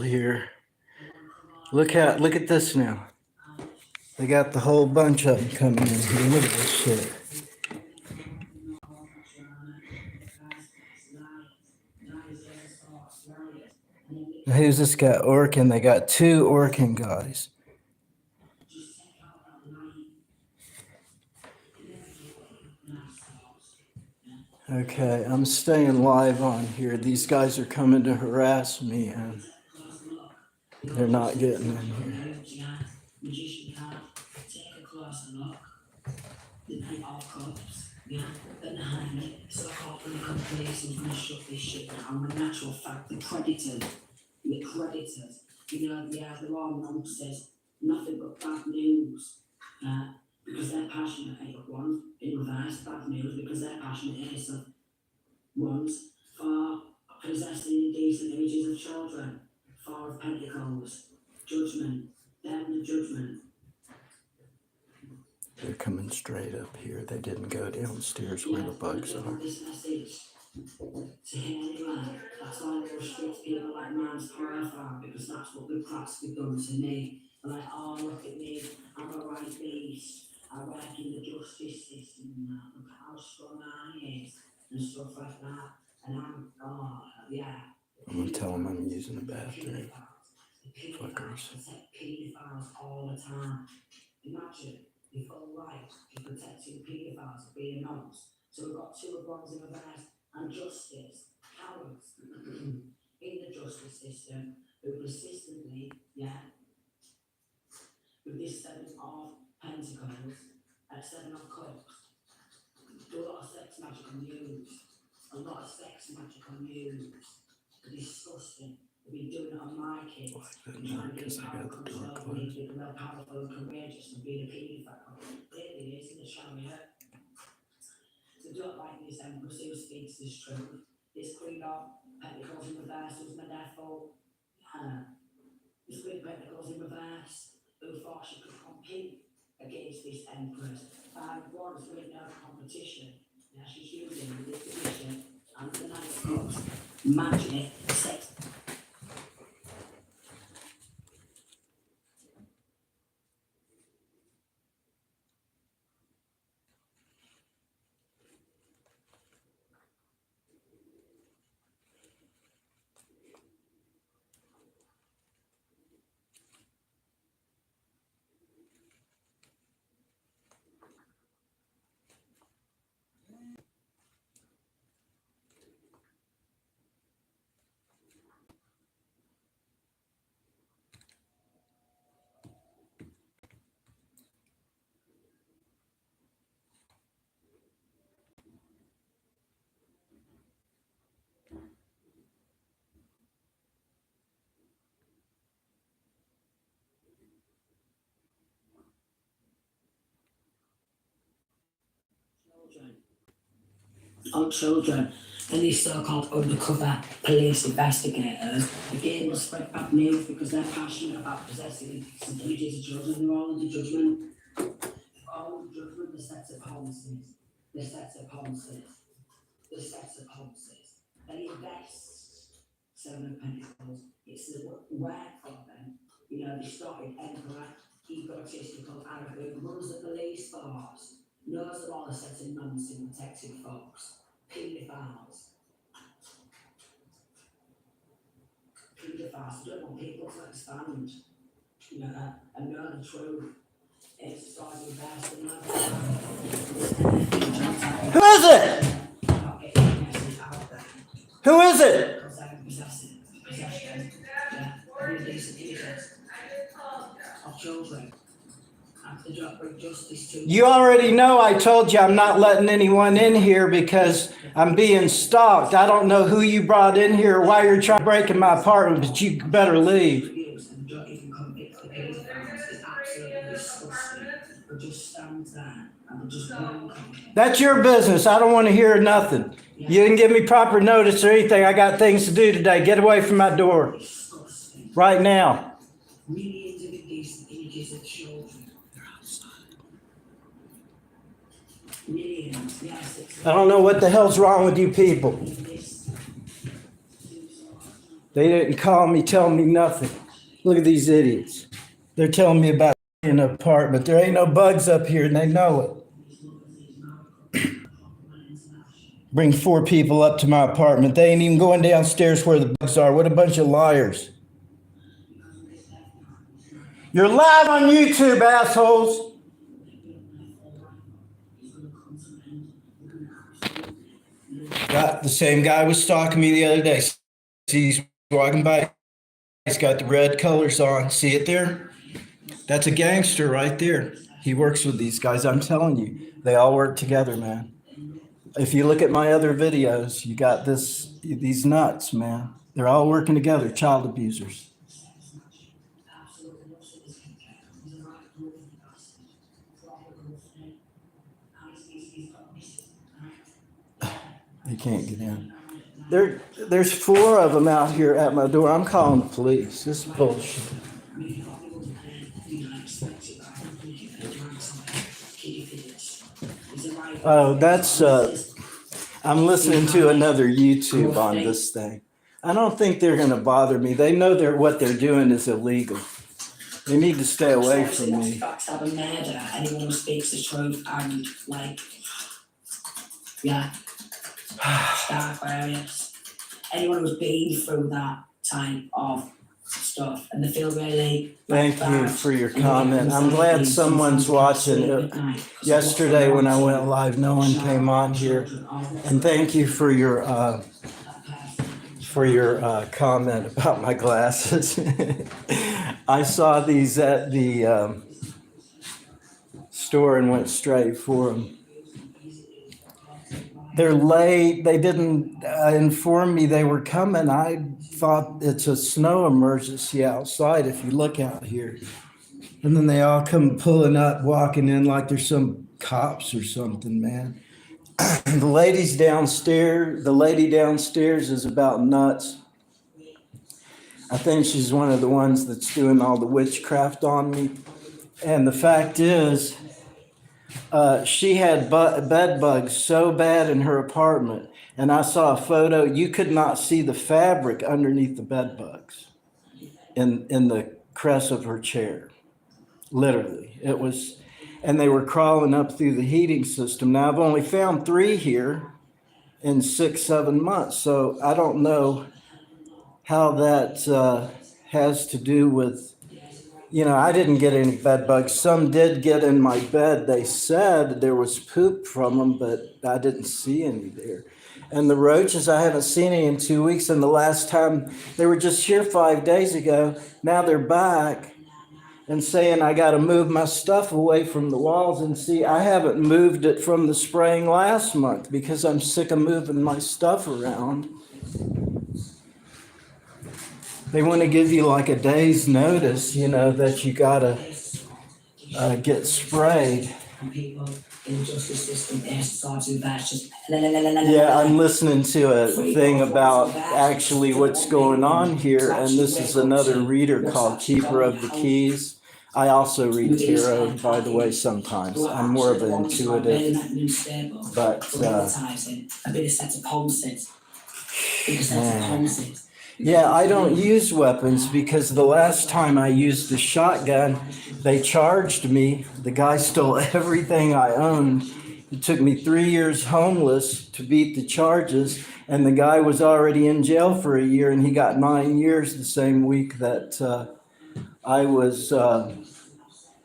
here. Look at this now. They got the whole bunch of them coming in here. Look at this shit. Now, who's this guy? Orkin. They got two Orkin guys. Okay, I'm staying live on here. These guys are coming to harass me and they're not getting in here. Because they're passionate at ones in reverse, bad news because they're passionate at ones for possessing indecent images of children, four of pentacles, judgment, them the judgment. They're coming straight up here. They didn't go downstairs where the bugs are. This message to him anyway. That's why they restrict people like man's horrified because that's what the practically done to me. Like, oh look at me, I'm a right beast. I work in the justice system now. Look at how strong I is and stuff like that. And I'm, yeah. I'm gonna tell them I'm using the bathroom. Fuckers. Protect pedophiles all the time. Imagine your full life to protecting pedophiles being anonymous. So we've got two of ones in reverse and justice, cowards in the justice system who persistently, with this seven of pentacles and seven of cups, do a lot of sex magic on news. A lot of sex magic on news. Disgusting. We've been doing it on my kids. Because I got the door closed. They're powerful and courageous and being a paedophile. Clearly it is in the chariot. So don't like this Empress who speaks this truth. This Queen of Pentacles in reverse was my devil. This Queen of Pentacles in reverse who thought she could compete against this Empress. One's winning no competition. Now she's using the position and the Knight of Cups. Magic, sex. On children and these so-called undercover police investigators, again will spread bad news because they're passionate about possessing some images of children. They're all under judgment. All under judgment, the sets of policies. The sets of policies. The sets of policies. They invest seven of pentacles. It's the work for them. You know, they started emperor, egotistical, arrogant, runs the police force. Knows that all the sets of nonsense protected folks. Pedophiles. Pedophiles. Don't want people to expand. You know, and know the truth. It's starting to best in Who is it? Who is it? Possession. Indecent images of children. You already know I told you I'm not letting anyone in here because I'm being stalked. I don't know who you brought in here or why you're trying to break in my apartment, but you better leave. That's your business. I don't want to hear nothing. You didn't give me proper notice or anything. I got things to do today. Get away from my door right now. I don't know what the hell's wrong with you people. They didn't call me, tell me nothing. Look at these idiots. They're telling me about an apartment. There ain't no bugs up here, and they know it. Bring 4 people up to my apartment. They ain't even going downstairs where the bugs are. What a bunch of liars. You're live on YouTube, assholes. The same guy was stalking me the other day. See, he's walking by. He's got the red colors on. See it there? That's a gangster right there. He works with these guys. I'm telling you, they all work together, man. If you look at my other videos, you got these nuts, man. They're all working together, child abusers. They can't get in. There's 4 of them out here at my door. I'm calling the police. This is bullshit. Oh, that's I'm listening to another YouTube on this thing. I don't think they're going to bother me. They know what they're doing is illegal. They need to stay away from me. Anyone who speaks the truth and dark areas. Anyone who's been through that type of stuff and they feel really. Thank you for your comment. I'm glad someone's watching it. Yesterday when I went live, no one came on here. And thank you for your comment about my glasses. I saw these at the store and went straight for them. They're late. They didn't inform me they were coming. I thought it's a snow emergency outside if you look out here. And then they all come pulling up, walking in like there's some cops or something, man. The lady downstairs is about nuts. I think she's one of the ones that's doing all the witchcraft on me. And the fact is, she had bed bugs so bad in her apartment. And I saw a photo. You could not see the fabric underneath the bed bugs in the crest of her chair. Literally. It was, and they were crawling up through the heating system. Now, I've only found 3 here in 6-7 months. So I don't know how that has to do with, I didn't get any bed bugs. Some did get in my bed. They said there was poop from them, but I didn't see any there. And the roaches, I haven't seen any in 2 weeks. And the last time they were just here 5 days ago. Now they're back and saying I got to move my stuff away from the walls. And see, I haven't moved it from the spraying last month because I'm sick of moving my stuff around. They want to give you like a day's notice, that you got to get sprayed. Yeah, I'm listening to a thing about actually what's going on here. And this is another reader called Keeper of the Keys. I also read tarot, by the way, sometimes. I'm more of an intuitive. But, yeah, I don't use weapons because the last time I used a shotgun, they charged me. The guy stole everything I owned. It took me 3 years homeless to beat the charges, and the guy was already in jail for a year, and he got 9 years the same week that I was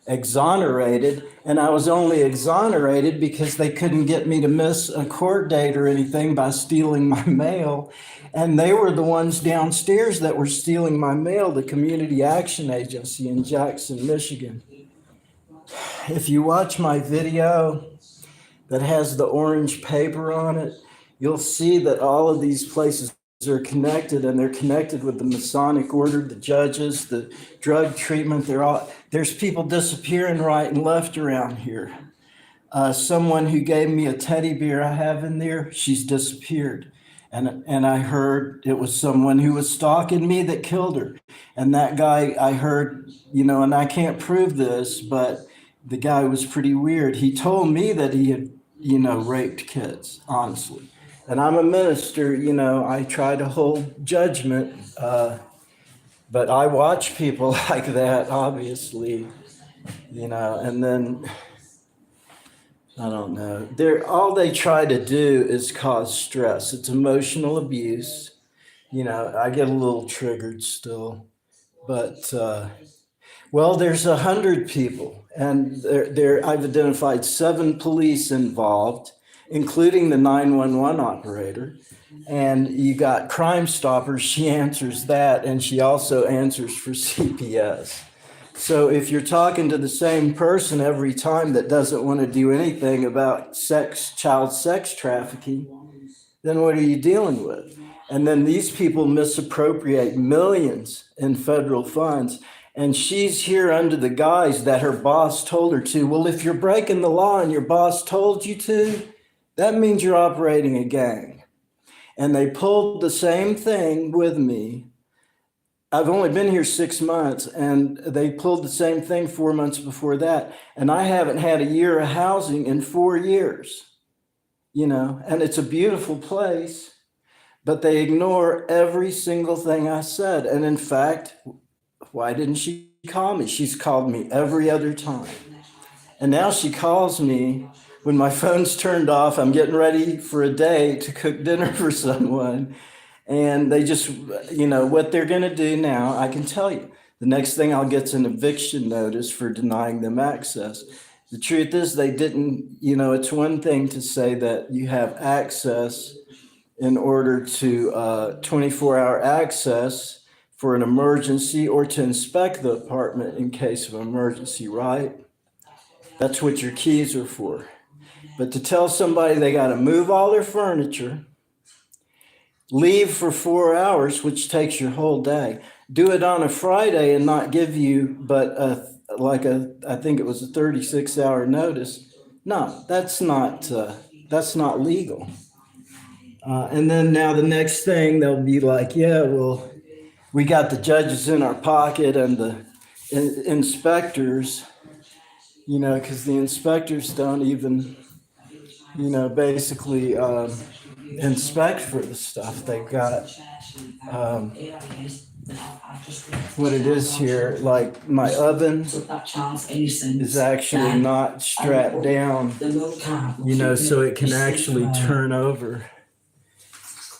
exonerated. And I was only exonerated because they couldn't get me to miss a court date or anything by stealing my mail. And they were the ones downstairs that were stealing my mail, the Community Action Agency in Jackson, Michigan. If you watch my video that has the orange paper on it, you'll see that all of these places are connected, and they're connected with the Masonic Order, the judges, the drug treatment. There's people disappearing right and left around here. Someone who gave me a teddy bear I have in there, she's disappeared. And I heard it was someone who was stalking me that killed her. And that guy, I heard, and I can't prove this, but the guy was pretty weird. He told me that he had, raped kids, honestly. And I'm a minister, you know, I try to hold judgment, but I watch people like that, obviously, you know, and then I don't know. All they try to do is cause stress. It's emotional abuse. You know, I get a little triggered still, but well, there's 100 people, and I've identified 7 police involved, including the 911 operator. And you got Crime Stoppers. She answers that, and she also answers for CPS. So if you're talking to the same person every time that doesn't want to do anything about child sex trafficking, then what are you dealing with? And then these people misappropriate millions in federal funds. And she's here under the guise that her boss told her to. Well, if you're breaking the law and your boss told you to, that means you're operating a gang. And they pulled the same thing with me. I've only been here 6 months, and they pulled the same thing 4 months before that. And I haven't had a year of housing in 4 years, you know, and it's a beautiful place, but they ignore every single thing I said. And in fact, why didn't she call me? She's called me every other time. And now she calls me when my phone's turned off. I'm getting ready for a day to cook dinner for someone. And they just, you know, what they're going to do now, I can tell you. The next thing I'll get is an eviction notice for denying them access. The truth is, they didn't, you know, it's one thing to say that you have access in order to 24-hour access for an emergency or to inspect the apartment in case of emergency, right? That's what your keys are for. But to tell somebody they got to move all their furniture, leave for 4 hours, which takes your whole day, do it on a Friday and not give you but I think it was a 36-hour notice. No, that's not legal. And then now the next thing they'll be like, yeah, well, we got the judges in our pocket and the inspectors, you know, because the inspectors don't even, you know, basically inspect for the stuff. They've got what it is here, like my oven is actually not strapped down, you know, so it can actually turn over.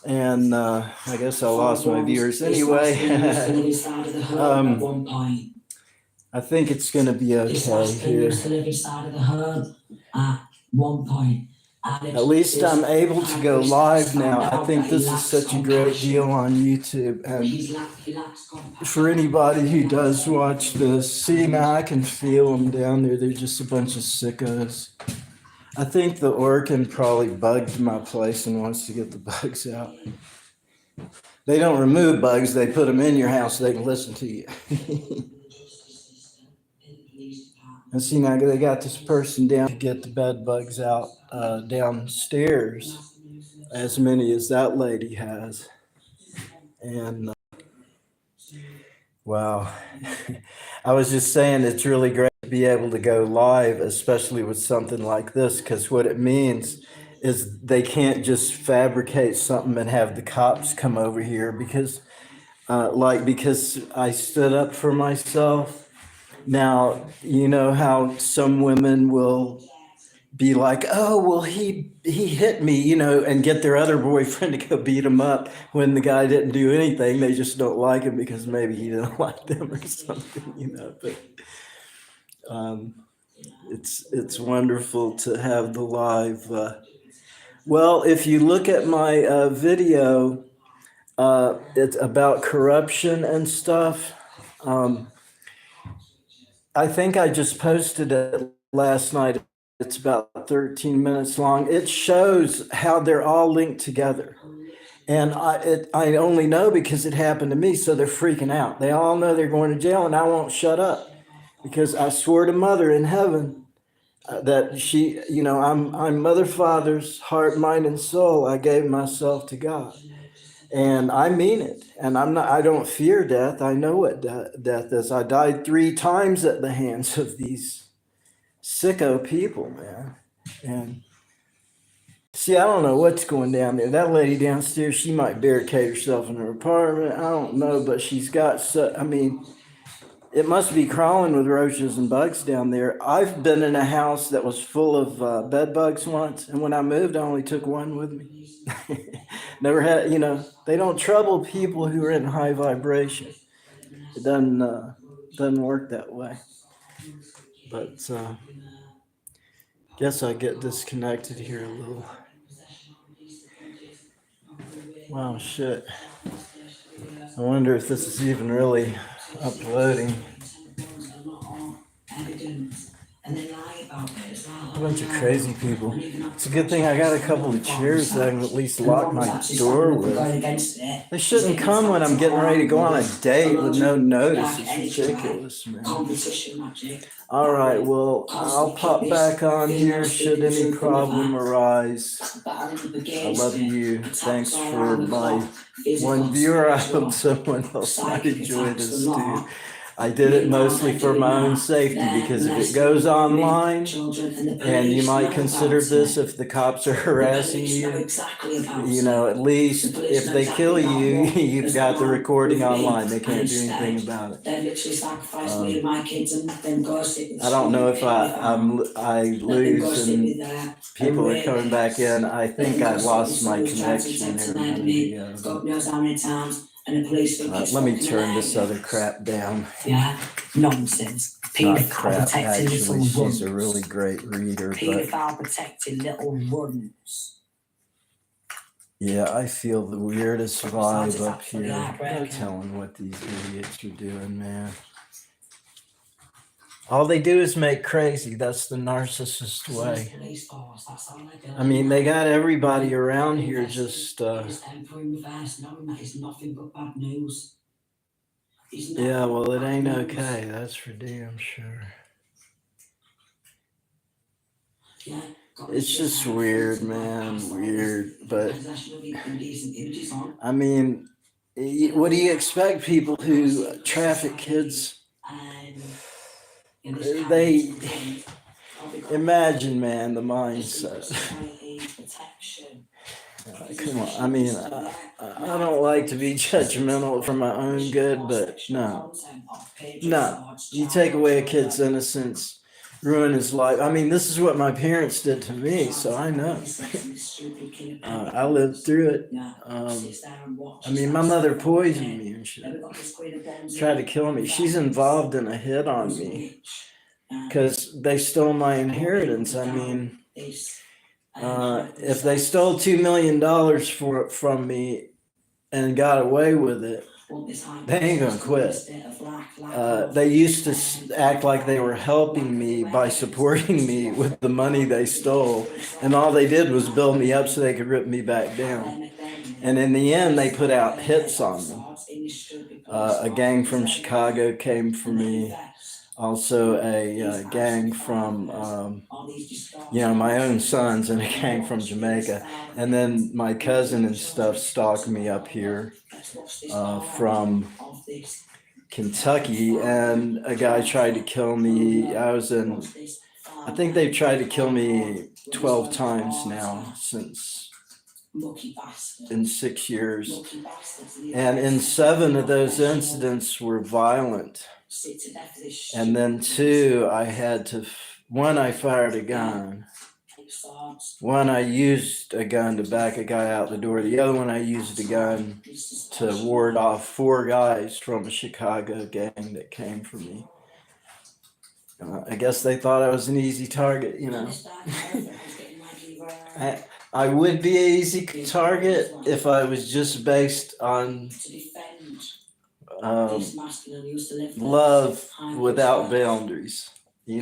And I guess I lost my viewers anyway. I think it's going to be okay here. At least I'm able to go live now. I think this is such a great deal on YouTube. And for anybody who does watch this, see, now I can feel them down there. They're just a bunch of sickos. I think the organ probably bugged my place and wants to get the bugs out. They don't remove bugs. They put them in your house so they can listen to you. And see, now they got this person down to get the bed bugs out downstairs, as many as that lady has. And wow, I was just saying it's really great to be able to go live, especially with something like this, because what it means is they can't just fabricate something and have the cops come over here because I stood up for myself. Now, you know how some women will be like, oh, well, he hit me, you know, and get their other boyfriend to go beat him up when the guy didn't do anything. They just don't like him because maybe he didn't like them or something, you know. But it's wonderful to have the live. Well, if you look at my video, it's about corruption and stuff. I think I just posted it last night. It's about 13 minutes long. It shows how they're all linked together. And I only know because it happened to me, so they're freaking out. They all know they're going to jail, and I won't shut up because I swore to Mother in heaven that she, you know, I'm Mother Father's heart, mind, and soul. I gave myself to God. And I mean it. And I don't fear death. I know what death is. I died 3 times at the hands of these sicko people, man. And See, I don't know what's going down there. That lady downstairs, she might barricade herself in her apartment. I don't know, but she's got so. I mean, it must be crawling with roaches and bugs down there. I've been in a house that was full of bed bugs once, and when I moved, I only took one with me. Never had, they don't trouble people who are in high vibration. It doesn't work that way. But guess I get disconnected here a little. Wow, shit. I wonder if this is even really uploading. A bunch of crazy people. It's a good thing I got a couple of chairs that I can at least lock my door with. They shouldn't come when I'm getting ready to go on a date with no notice. It's ridiculous, man. All right, well, I'll pop back on here should any problem arise. I love you. Thanks for my one viewer. I hope someone else might enjoy this too. I did it mostly for my own safety because if it goes online, and you might consider this if the cops are harassing you, at least if they kill you, you've got the recording online. They can't do anything about it. I don't know if I lose and people are coming back in. I think I lost my connection here. Let me turn this other crap down. Yeah, nonsense. Not crap, actually, she's a really great reader. Paedophile protecting little runts. Yeah, I feel the weirdest vibe up here. No telling what these idiots are doing, man. All they do is make crazy. That's the narcissist way. I mean, they got everybody around here just. Yeah, well, it ain't okay. That's for damn sure. It's just weird, man. Weird, but I mean, what do you expect? People who traffic kids. They imagine, man, the mindset. Come on, I mean, I don't like to be judgmental for my own good, but no, you take away a kid's innocence, ruin his life. I mean, this is what my parents did to me, so I know. I lived through it. I mean, my mother poisoned me and shit. Tried to kill me. She's involved in a hit on me because they stole my inheritance. I mean, if they stole $2 million from me and got away with it, they ain't gonna quit. They used to act like they were helping me by supporting me with the money they stole, and all they did was build me up so they could rip me back down. And in the end, they put out hits on me. A gang from Chicago came for me. Also a gang from, my own sons, and a gang from Jamaica. And then my cousin and stuff stalked me up here from Kentucky, and a guy tried to kill me. I think they've tried to kill me 12 times now in 6 years. And in 7 of those incidents were violent. And then 2, one, I fired a gun. One, I used a gun to back a guy out the door. The other one, I used a gun to ward off 4 guys from a Chicago gang that came for me. I guess they thought I was an easy target, I would be an easy target if I was just based on love without boundaries. You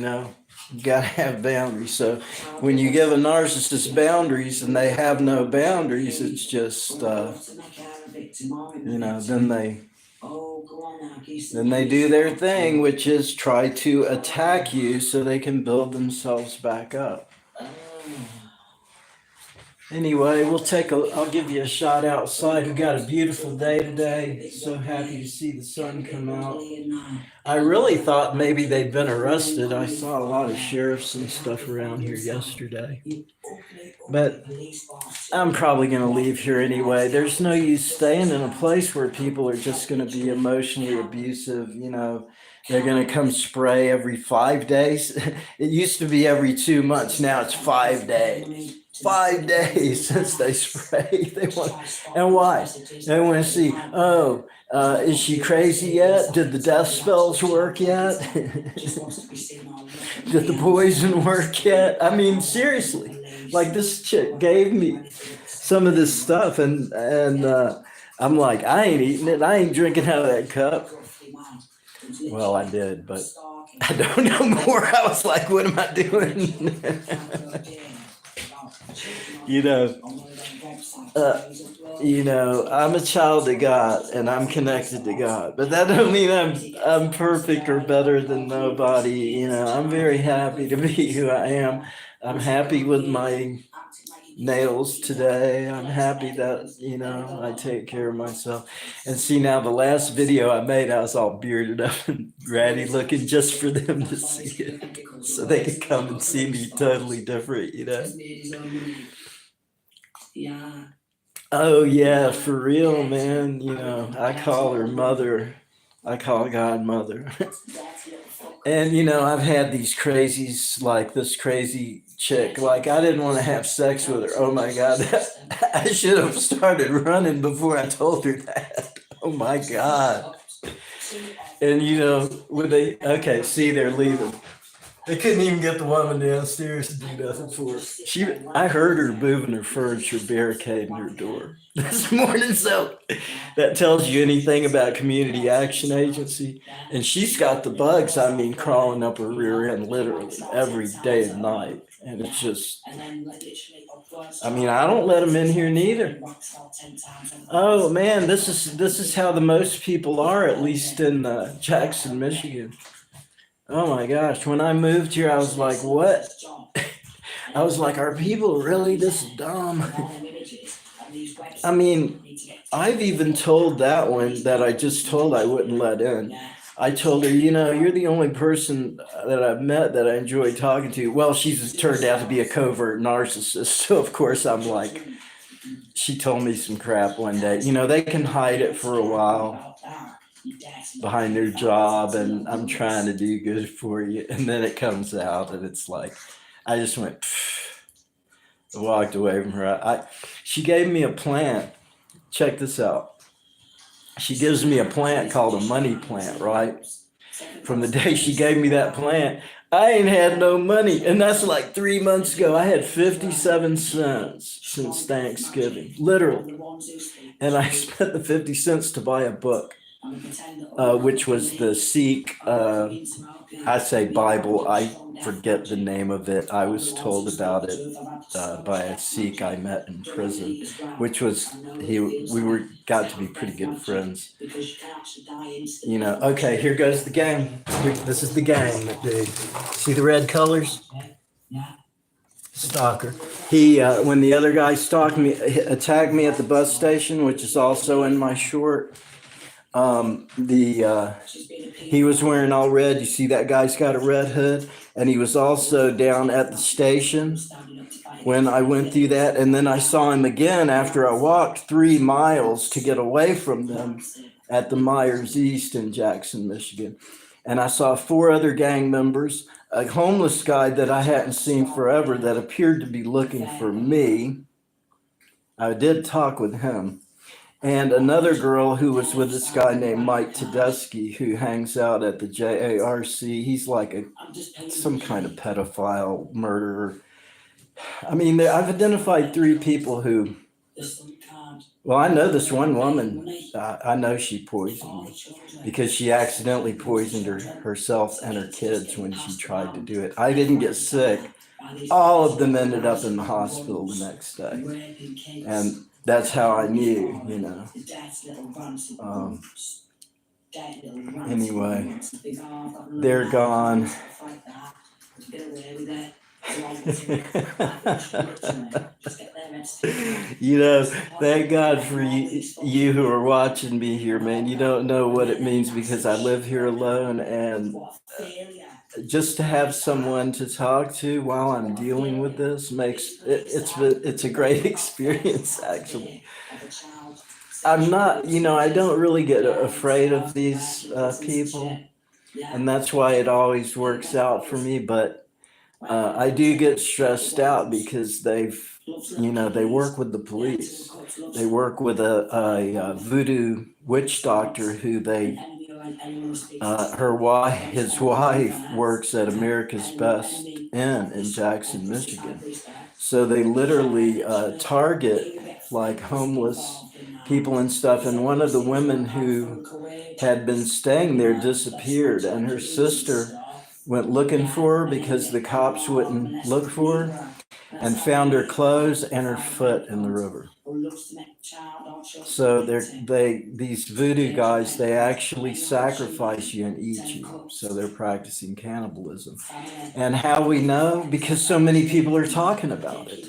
gotta have boundaries. So when you give a narcissist boundaries and they have no boundaries, it's just then they do their thing, which is try to attack you so they can build themselves back up. Anyway, I'll give you a shot outside. We got a beautiful day today. So happy to see the sun come out. I really thought maybe they'd been arrested. I saw a lot of sheriffs and stuff around here yesterday. But I'm probably going to leave here anyway. There's no use staying in a place where people are just going to be emotionally abusive. They're going to come spray every 5 days. It used to be every 2 months. Now it's 5 days. 5 days since they spray. And why? They want to see, is she crazy yet? Did the death spells work yet? Did the poison work yet? I mean, seriously. Like, this chick gave me some of this stuff, and I'm like, I ain't eating it. I ain't drinking out of that cup. Well, I did, but I don't know more. I was like, what am I doing? I'm a child of God, and I'm connected to God, but that don't mean I'm perfect or better than nobody. I'm very happy to be who I am. I'm happy with my nails today. I'm happy that I take care of myself. And see, now the last video I made, I was all bearded up and ratty looking, just for them to see it, so they could come and see me totally different. Yeah. Oh yeah, for real, man. I call her mother. I call God mother. And I've had these crazies, like this crazy chick. Like, I didn't want to have sex with her. Oh my God. I should have started running before I told her that. Oh my God. And okay, see, they're leaving. They couldn't even get the woman downstairs to do nothing for her. I heard her moving her furniture, barricading her door this morning. So that tells you anything about Community Action Agency. And she's got the bugs, crawling up her rear end literally every day and night. And it's just, I don't let them in here neither. Oh man, this is how the most people are, at least in Jackson, Michigan. Oh my gosh, when I moved here, I was like, what? I was like, are people really this dumb? I've even told that one that I just told I wouldn't let in. I told her, you're the only person that I've met that I enjoy talking to. Well, she's turned out to be a covert narcissist. So of course I'm like, she told me some crap one day. They can hide it for a while behind their job, and I'm trying to do good for you, and then it comes out, and it's like, I just went, I walked away from her. She gave me a plant. Check this out. She gives me a plant called a money plant, right? From the day she gave me that plant, I ain't had no money, and that's like 3 months ago. I had 57 cents since Thanksgiving, literally, and I spent the 50 cents to buy a book. Which was the Sikh, I say Bible, I forget the name of it. I was told about it by a Sikh I met in prison, which was, got to be pretty good friends. Okay, here goes the gang. This is the gang, dude. See the red colors? Stalker. He, when the other guy attacked me at the bus station, which is also in my short, he was wearing all red. You see that guy's got a red hood, and he was also down at the station when I went through that. And then I saw him again after I walked 3 miles to get away from them at the Myers East in Jackson, Michigan. And I saw 4 other gang members, a homeless guy that I hadn't seen forever that appeared to be looking for me. I did talk with him. And another girl who was with this guy named Mike Tedeschi, who hangs out at the JARC. He's like some kind of pedophile murderer. I've identified 3 people who, well, I know this one woman, I know she poisoned me because she accidentally poisoned herself and her kids when she tried to do it. I didn't get sick. All of them ended up in the hospital the next day. And that's how I knew, Anyway, they're gone. You know, thank God for you who are watching me here, man. You don't know what it means because I live here alone, and just to have someone to talk to while I'm dealing with this makes it, it's a great experience, actually. I'm not, I don't really get afraid of these people, and that's why it always works out for me. But I do get stressed out because they work with the police. They work with a voodoo witch doctor who his wife works at America's Best Inn in Jackson, Michigan. So they literally target like homeless people and stuff. And one of the women who had been staying there disappeared, and her sister went looking for her because the cops wouldn't look for her, and found her clothes and her foot in the river. So these voodoo guys, they actually sacrifice you and eat you. So they're practicing cannibalism. And how we know? Because so many people are talking about it.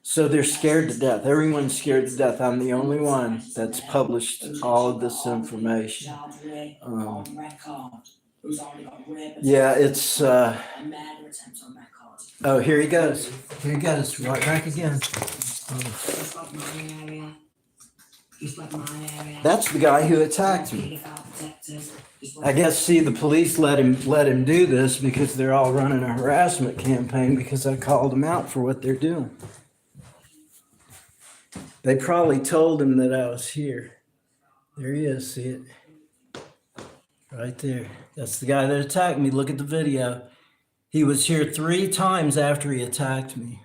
So they're scared to death. Everyone's scared to death. I'm the only one that's published all of this information. Yeah, it's oh, here he goes. Here he goes. Right back again. That's the guy who attacked me. I guess, see, the police let him do this because they're all running a harassment campaign because I called them out for what they're doing. They probably told him that I was here. There he is, see it? Right there. That's the guy that attacked me. Look at the video. He was here 3 times after he attacked me.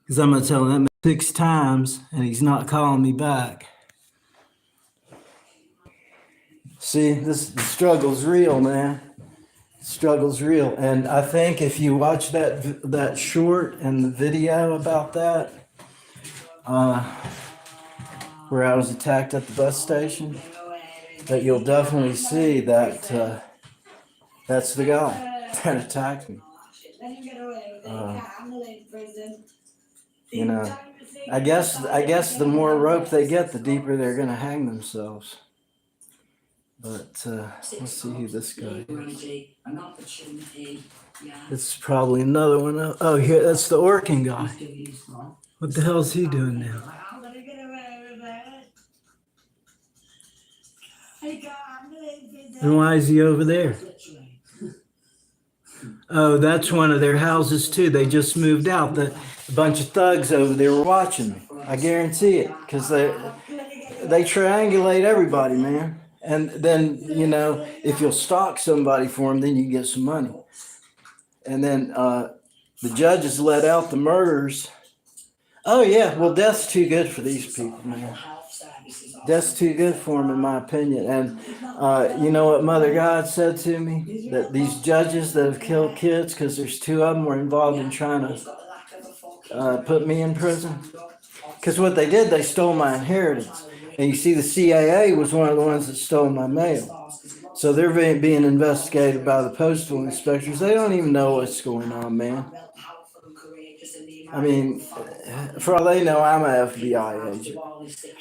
Because I'm going to tell him 6 times and he's not calling me back. See, the struggle's real, man. The struggle's real. And I think if you watch that short and the video about that, where I was attacked at the bus station, that you'll definitely see that that's the guy that attacked me. I guess the more rope they get, the deeper they're going to hang themselves. But let's see who this guy is. It's probably another one. Oh, here, that's the Orkin guy. What the hell is he doing now? And why is he over there? Oh, that's one of their houses too. They just moved out. A bunch of thugs over there were watching me. I guarantee it, because they triangulate everybody, man. And then, if you'll stalk somebody for them, then you get some money. And then the judges let out the murders. Oh, yeah. Well, death's too good for these people, man. Death's too good for them, in my opinion. And you know what Mother God said to me? That these judges that have killed kids, because there's 2 of them were involved in trying to put me in prison. Because what they did, they stole my inheritance. And you see, the CIA was one of the ones that stole my mail. So they're being investigated by the postal inspectors. They don't even know what's going on, man. I mean, for all they know, I'm an FBI agent.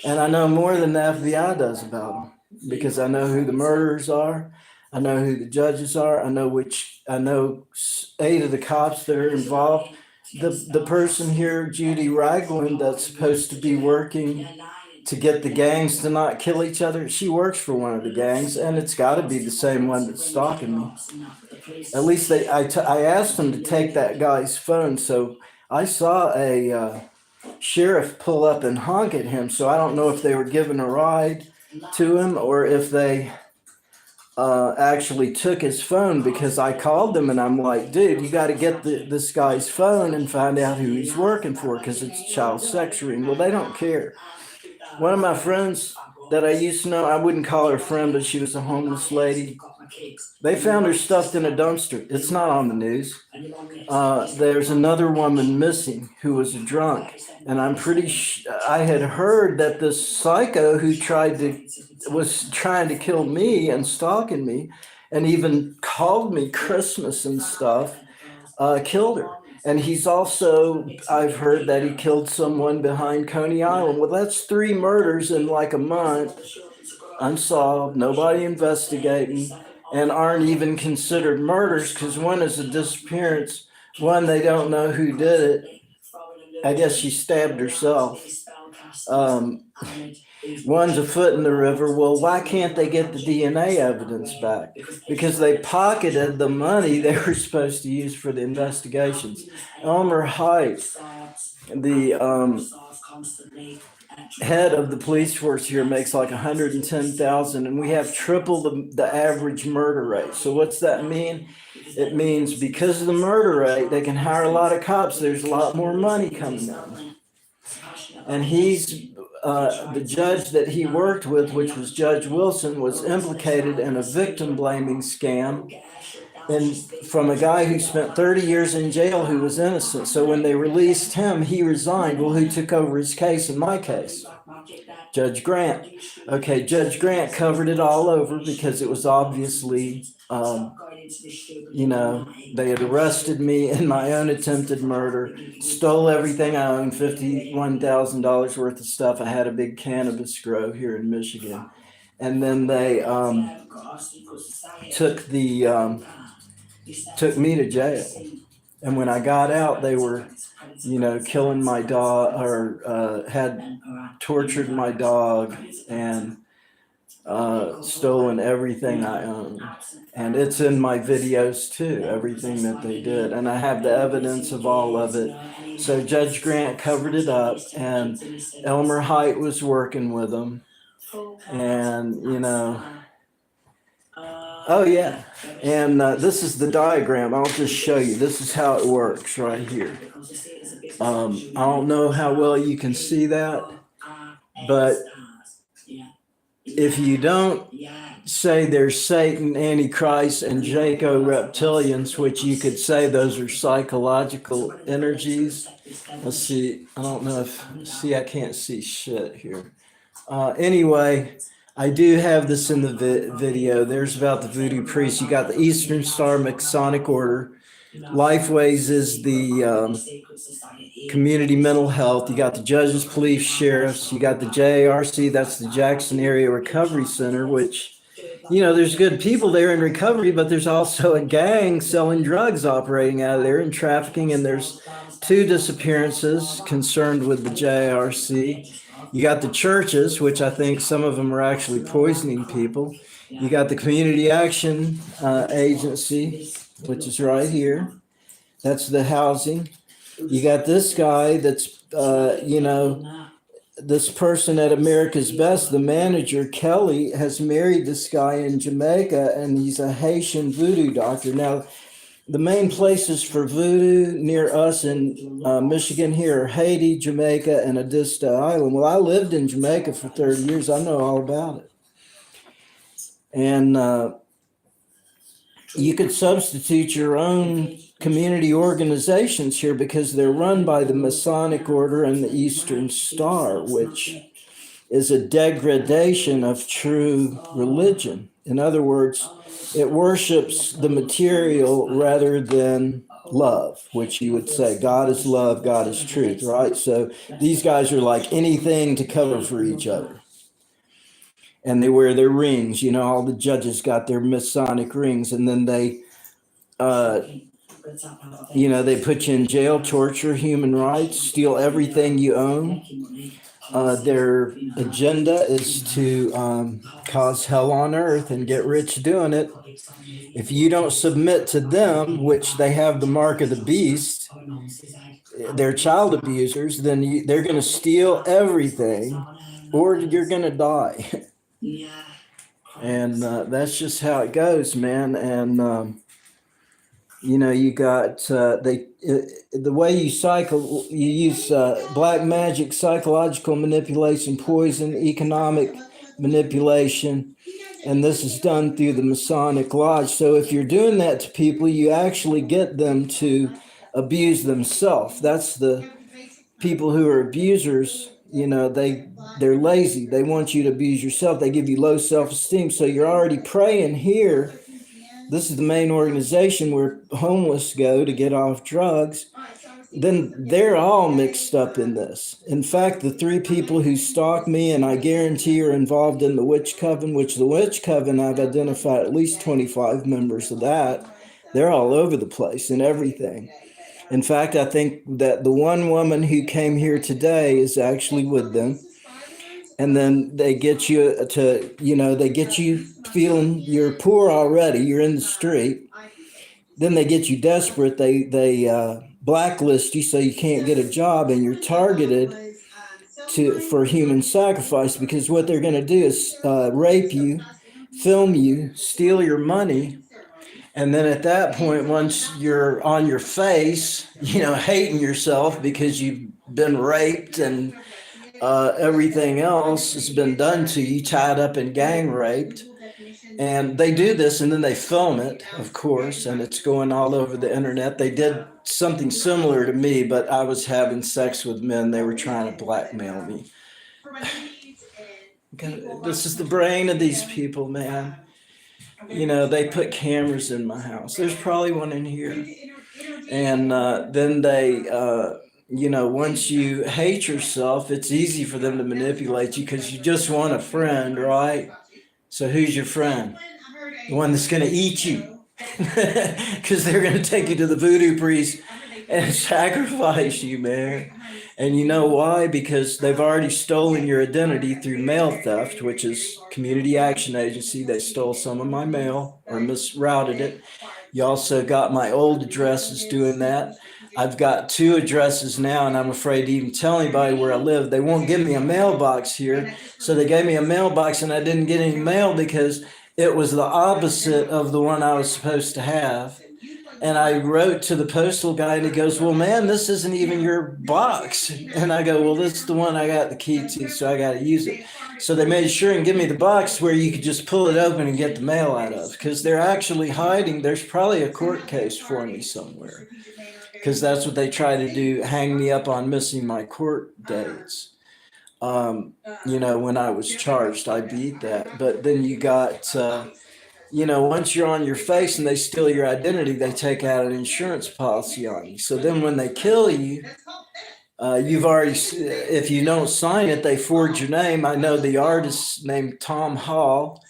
And I know more than the FBI does about them. Because I know who the murderers are. I know who the judges are. I know 8 of the cops that are involved. The person here, Judy Ragland, that's supposed to be working to get the gangs to not kill each other, she works for one of the gangs, and it's got to be the same one that's stalking me. At least I asked them to take that guy's phone, so I saw a sheriff pull up and honk at him, so I don't know if they were giving a ride to him or if they actually took his phone, because I called them and I'm like, dude, you got to get this guy's phone and find out who he's working for, because it's child sex ring. Well, they don't care. One of my friends that I used to know, I wouldn't call her a friend, but she was a homeless lady. They found her stuffed in a dumpster. It's not on the news. There's another woman missing who was a drunk. And I'm I had heard that this psycho who was trying to kill me and stalking me and even called me Christmas and stuff, killed her. And he's also, I've heard that he killed someone behind Coney Island. Well, that's 3 murders in like a month, unsolved, nobody investigating, and aren't even considered murders because one is a disappearance, one they don't know who did it. I guess she stabbed herself. One's a foot in the river. Well, why can't they get the DNA evidence back? Because they pocketed the money they were supposed to use for the investigations. Elmer Height, the head of the police force here, makes like 110,000, and we have triple the average murder rate. So what's that mean? It means because of the murder rate, they can hire a lot of cops. There's a lot more money coming in. And he's the judge that he worked with, which was Judge Wilson, was implicated in a victim blaming scam and from a guy who spent 30 years in jail who was innocent. So when they released him, he resigned. Well, who took over his case in my case? Judge Grant. Okay, Judge Grant covered it all over because it was obviously, they had arrested me in my own attempted murder, stole everything I owned, $51,000 worth of stuff. I had a big cannabis grow here in Michigan. And then they took me to jail. And when I got out, they were, killing my dog, or had tortured my dog and stolen everything I owned. And it's in my videos too, everything that they did. And I have the evidence of all of it. So Judge Grant covered it up, and Elmer Height was working with them. And, oh yeah. And this is the diagram. I'll just show you. This is how it works right here. I don't know how well you can see that, but if you don't say there's Satan, Antichrist, and Jaco reptilians, which you could say those are psychological energies. Let's see. I don't know I can't see shit here. Anyway, I do have this in the video. There's about the voodoo priest. You got the Eastern Star Masonic Order. Lifeways is the community mental health. You got the judges, police, sheriffs. You got the JARC. That's the Jackson Area Recovery Center, which, there's good people there in recovery, but there's also a gang selling drugs operating out of there and trafficking. And there's 2 disappearances concerned with the JARC. You got the churches, which I think some of them are actually poisoning people. You got the Community Action Agency, which is right here. That's the housing. You got this guy that's, this person at America's Best, the manager, Kelly, has married this guy in Jamaica, and he's a Haitian voodoo doctor. Now, the main places for voodoo near us in Michigan here are Haiti, Jamaica, and Adista Island. Well, I lived in Jamaica for 30 years. I know all about it. And you could substitute your own community organizations here because they're run by the Masonic Order and the Eastern Star, which is a degradation of true religion. In other words, it worships the material rather than love, which you would say God is love, God is truth, right? So these guys are like anything to cover for each other. And they wear their rings, all the judges got their Masonic rings, and then they, they put you in jail, torture human rights, steal everything you own. Their agenda is to cause hell on earth and get rich doing it. If you don't submit to them, which they have the mark of the beast, they're child abusers, then they're going to steal everything, or you're going to die. And that's just how it goes, man. And you got the way you use black magic, psychological manipulation, poison, economic manipulation, and this is done through the Masonic Lodge. So if you're doing that to people, you actually get them to abuse themselves. That's the people who are abusers. They're lazy. They want you to abuse yourself. They give you low self-esteem. So you're already praying here. This is the main organization where homeless go to get off drugs. then they're all mixed up in this. In fact, the three people who stalked me and I guarantee are involved in the witch coven, which the witch coven, I've identified at least 25 members of that. They're all over the place and everything. In fact, I think that the one woman who came here today is actually with them. And then they get you to, they get you feeling you're poor already, you're in the street. Then they get you desperate. They blacklist you so you can't get a job, and you're targeted for human sacrifice, because what they're going to do is rape you, film you, steal your money. And then at that point, once you're on your face, hating yourself because you've been raped and everything else has been done to you, tied up and gang raped. And they do this and then they film it, of course, and it's going all over the internet. They did something similar to me, but I was having sex with men. They were trying to blackmail me. This is the brain of these people, man. They put cameras in my house. There's probably one in here. And then they, once you hate yourself, it's easy for them to manipulate you because you just want a friend, right? So who's your friend? The one that's going to eat you. Because they're going to take you to the voodoo priest and sacrifice you, man. And you know why? Because they've already stolen your identity through mail theft, which is Community Action Agency. They stole some of my mail or misrouted it. You also got my old addresses doing that. I've got 2 addresses now, and I'm afraid to even tell anybody where I live. They won't give me a mailbox here. So they gave me a mailbox, and I didn't get any mail because it was the opposite of the one I was supposed to have. And I wrote to the postal guy, and he goes, well, man, this isn't even your box. And I go, well, this is the one I got the key to, so I got to use it. So they made sure and give me the box where you could just pull it open and get the mail out of, because they're actually hiding. There's probably a court case for me somewhere, because that's what they try to do, hang me up on missing my court dates. When I was charged, I beat that. But then you got... once you're on your face and they steal your identity, they take out an insurance policy on you. So then when they kill you, you've already, if you don't sign it, they forge your name. I know the artist named Tom Hall.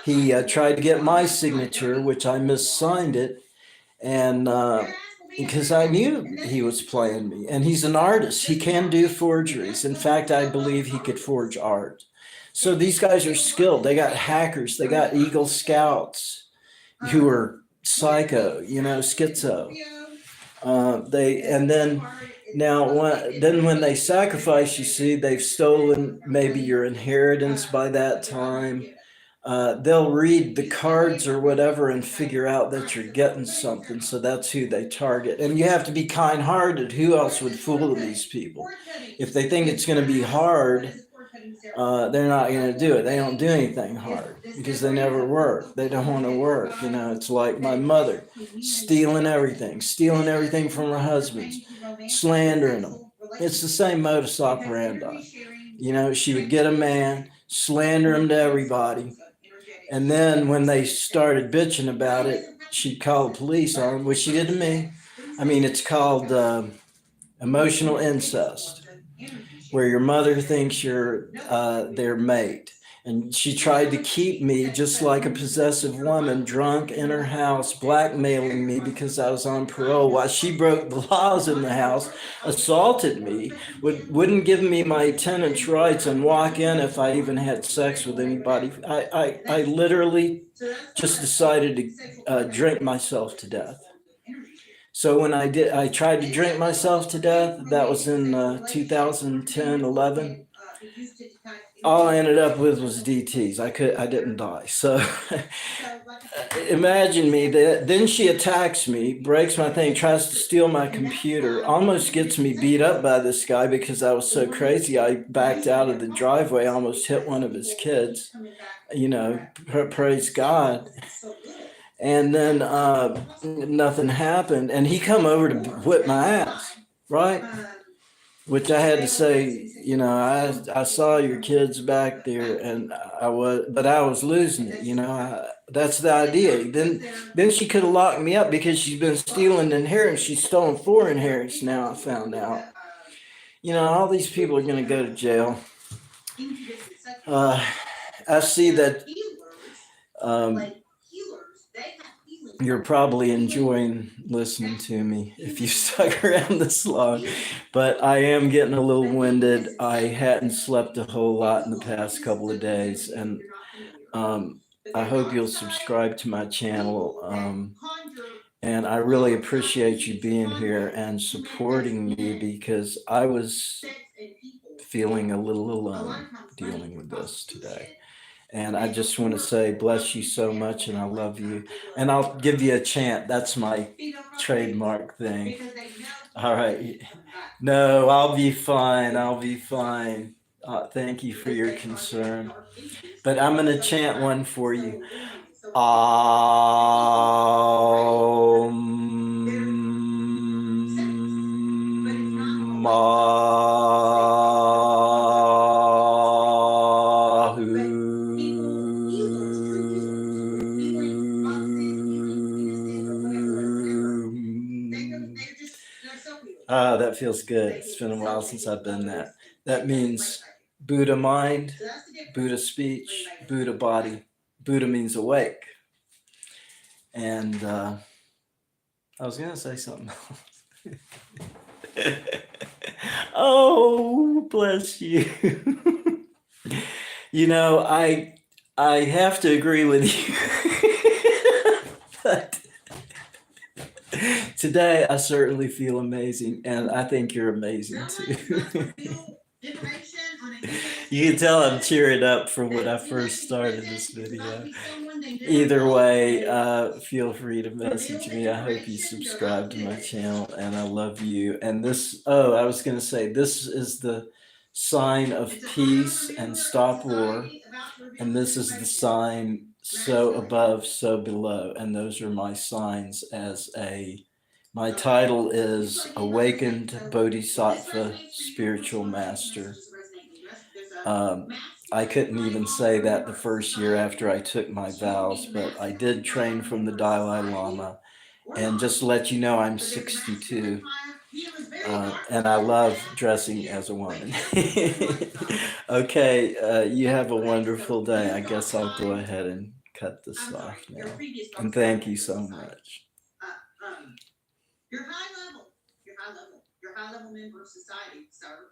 He tried to get my signature, which I missigned it. And because I knew he was playing me. And he's an artist. He can do forgeries. In fact, I believe he could forge art. So these guys are skilled. They got hackers. They got Eagle Scouts who are psycho, schizo. When they sacrifice, you see, they've stolen maybe your inheritance by that time. They'll read the cards or whatever and figure out that you're getting something. So that's who they target. And you have to be kind-hearted. Who else would fool these people? If they think it's going to be hard, they're not going to do it. They don't do anything hard because they never work. They don't want to work. It's like my mother, stealing everything from her husbands, slandering them. It's the same modus operandi. She would get a man, slander him to everybody. And then when they started bitching about it, she'd call the police on them, which she did to me. I mean, it's called emotional incest, where your mother thinks you're their mate. And she tried to keep me just like a possessive woman, drunk in her house, blackmailing me because I was on parole, while she broke the laws in the house, assaulted me, wouldn't give me my tenant's rights and walk in if I even had sex with anybody. I literally just decided to drink myself to death. So when I tried to drink myself to death. That was in 2010, 11. All I ended up with was DTs. I didn't die. So imagine me. Then she attacks me, breaks my thing, tries to steal my computer, almost gets me beat up by this guy because I was so crazy. I backed out of the driveway, almost hit one of his kids. Praise God. And then nothing happened. And he come over to whip my ass, right? which I had to say, you know, I saw your kids back there, and but I was losing it. You know, that's the idea. Then she could have locked me up because she's been stealing inheritance. She's stolen 4 inheritance now. I found out. You know, all these people are going to go to jail. I see that. Um, You're probably enjoying listening to me if you stuck around this long, but I am getting a little winded. I hadn't slept a whole lot in the past couple of days, and I hope you'll subscribe to my channel. And I really appreciate you being here and supporting me because I was feeling a little alone dealing with this today. And I just want to say, bless you so much, and I love you. And I'll give you a chant. That's my trademark thing. All right. No, I'll be fine. I'll be fine. Thank you for your concern. But I'm going to chant one for you. That feels good. It's been a while since I've done that. That means Buddha mind, Buddha speech, Buddha body. Buddha means awake. And I was going to say something else. Oh, bless you. You know, I have to agree with you. But today I certainly feel amazing, and I think you're amazing too. You can tell I'm cheering up from when I first started this video. Either way, feel free to message me. I hope you subscribe to my channel, and I love you. And this, oh, I was going to say, this is the sign of peace and stop war. And this is the sign, so above, so below. And those are my signs my title is Awakened Bodhisattva Spiritual Master. I couldn't even say that the first year after I took my vows, but I did train from the Dalai Lama. And just to let you know, I'm 62. And I love dressing as a woman. Okay, you have a wonderful day. I guess I'll go ahead and cut this off now. And thank you so much. You're high level member of society, sir.